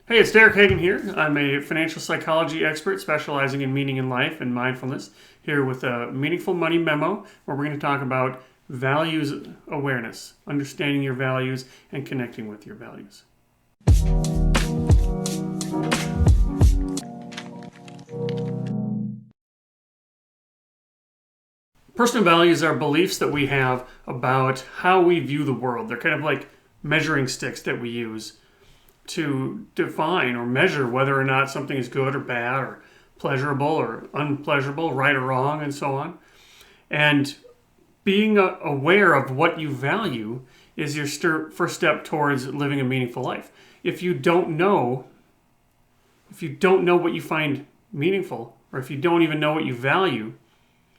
Hey, it's Derek Hagan here. I'm a financial psychology expert specializing in meaning in life and mindfulness, here with a Meaningful Money Memo, where we're going to talk about values awareness, understanding your values, and connecting with your values. Personal values are beliefs that we have about how we view the world. They're kind of like measuring sticks that we use to define or measure whether or not something is good or bad or pleasurable or unpleasurable, right or wrong, and so on. And being aware of what you value is your first step towards living a meaningful life. If you don't know what you find meaningful, or if you don't even know what you value,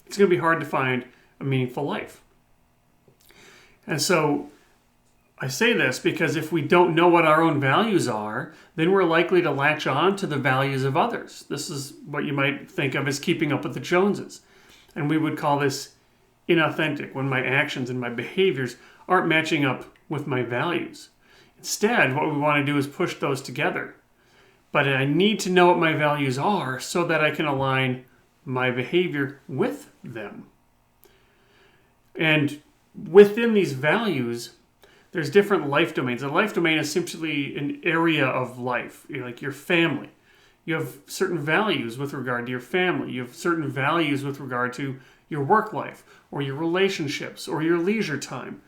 it's going to be hard to find a meaningful life. And so I say this because if we don't know what our own values are, then we're likely to latch on to the values of others. This is what you might think of as keeping up with the Joneses. And we would call this inauthentic, when my actions and my behaviors aren't matching up with my values. Instead, what we want to do is push those together. But I need to know what my values are so that I can align my behavior with them. And within these values, there's different life domains. A life domain is simply an area of life, like your family. You have certain values with regard to your family. You have certain values with regard to your work life, or your relationships, or your leisure time,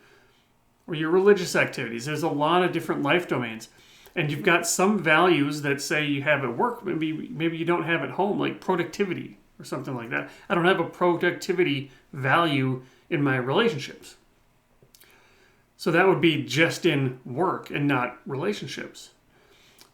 or your religious activities. There's a lot of different life domains. And you've got some values that say you have at work, maybe you don't have at home, like productivity or something like that. I don't have a productivity value in my relationships. So that would be just in work and not relationships,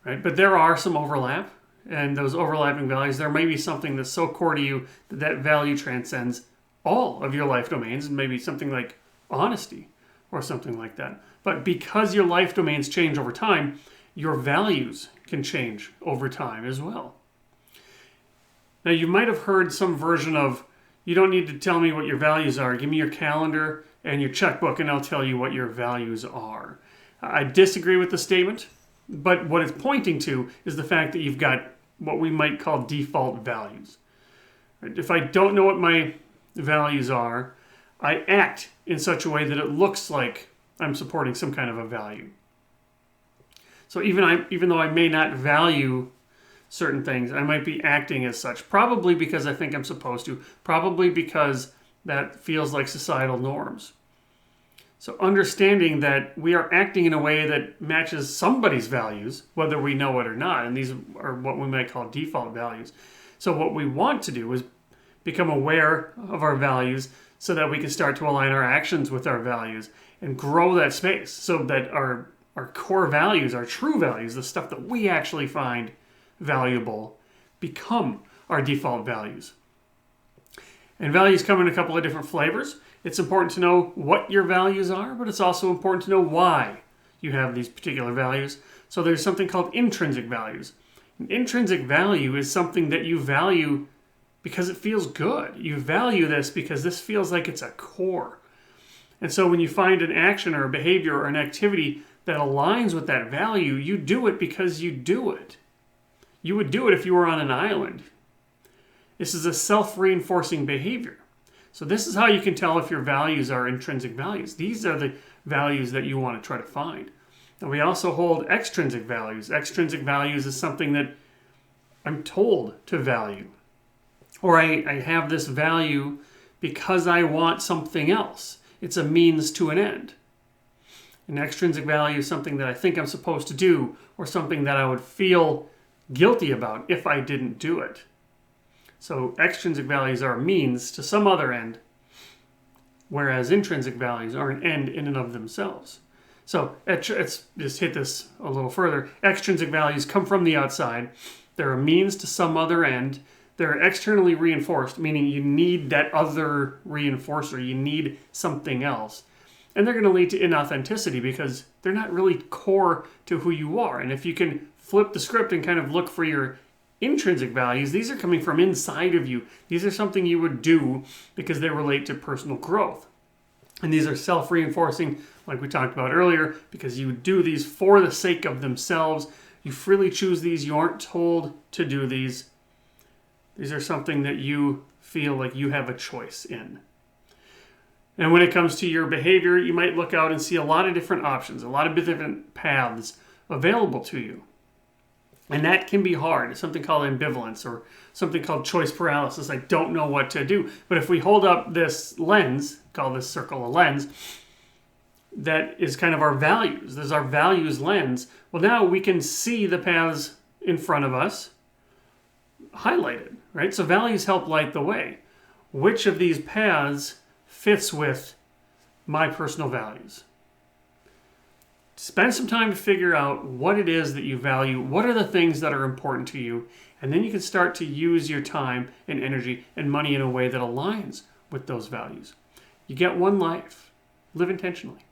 right? But there are some overlap, and those overlapping values, there may be something that's so core to you that that value transcends all of your life domains, and maybe something like honesty or something like that. But because your life domains change over time, your values can change over time as well. Now, you might have heard some version of, you don't need to tell me what your values are. Give me your calendar and your checkbook, and I'll tell you what your values are. I disagree with the statement, but what it's pointing to is the fact that you've got what we might call default values. If I don't know what my values are, I act in such a way that it looks like I'm supporting some kind of a value. So even though I may not value certain things, I might be acting as such, probably because I think I'm supposed to, probably because that feels like societal norms. So understanding that we are acting in a way that matches somebody's values, whether we know it or not, and these are what we might call default values. So what we want to do is become aware of our values so that we can start to align our actions with our values and grow that space so that our core values, our true values, the stuff that we actually find valuable, become our default values. And values come in a couple of different flavors. It's important to know what your values are, but it's also important to know why you have these particular values. So there's something called intrinsic values. An intrinsic value is something that you value because it feels good. You value this because this feels like it's a core. And so when you find an action or a behavior or an activity that aligns with that value, you do it because you do it. You would do it if you were on an island. This is a self-reinforcing behavior. So this is how you can tell if your values are intrinsic values. These are the values that you want to try to find. And we also hold extrinsic values. Extrinsic values is something that I'm told to value. Or I have this value because I want something else. It's a means to an end. An extrinsic value is something that I think I'm supposed to do, or something that I would feel guilty about if I didn't do it. So extrinsic values are a means to some other end, whereas intrinsic values are an end in and of themselves. So let's just hit this a little further. Extrinsic values come from the outside. They're a means to some other end. They're externally reinforced, meaning you need that other reinforcer. You need something else. And they're going to lead to inauthenticity because they're not really core to who you are. And if you can flip the script and kind of look for your intrinsic values, these are coming from inside of you. These are something you would do because they relate to personal growth. And these are self-reinforcing, like we talked about earlier, because you would do these for the sake of themselves, You freely choose these. You aren't told to do these. These are something that you feel like you have a choice in. And when it comes to your behavior, you might look out and see a lot of different options, a lot of different paths available to you. And that can be hard. It's something called ambivalence or something called choice paralysis. I don't know what to do. But if we hold up this lens, call this circle a lens, that is kind of our values. There's our values lens. Well, now we can see the paths in front of us highlighted, right? So values help light the way. Which of these paths fits with my personal values? Spend some time to figure out what it is that you value, what are the things that are important to you, and then you can start to use your time and energy and money in a way that aligns with those values. You get one life. Live intentionally.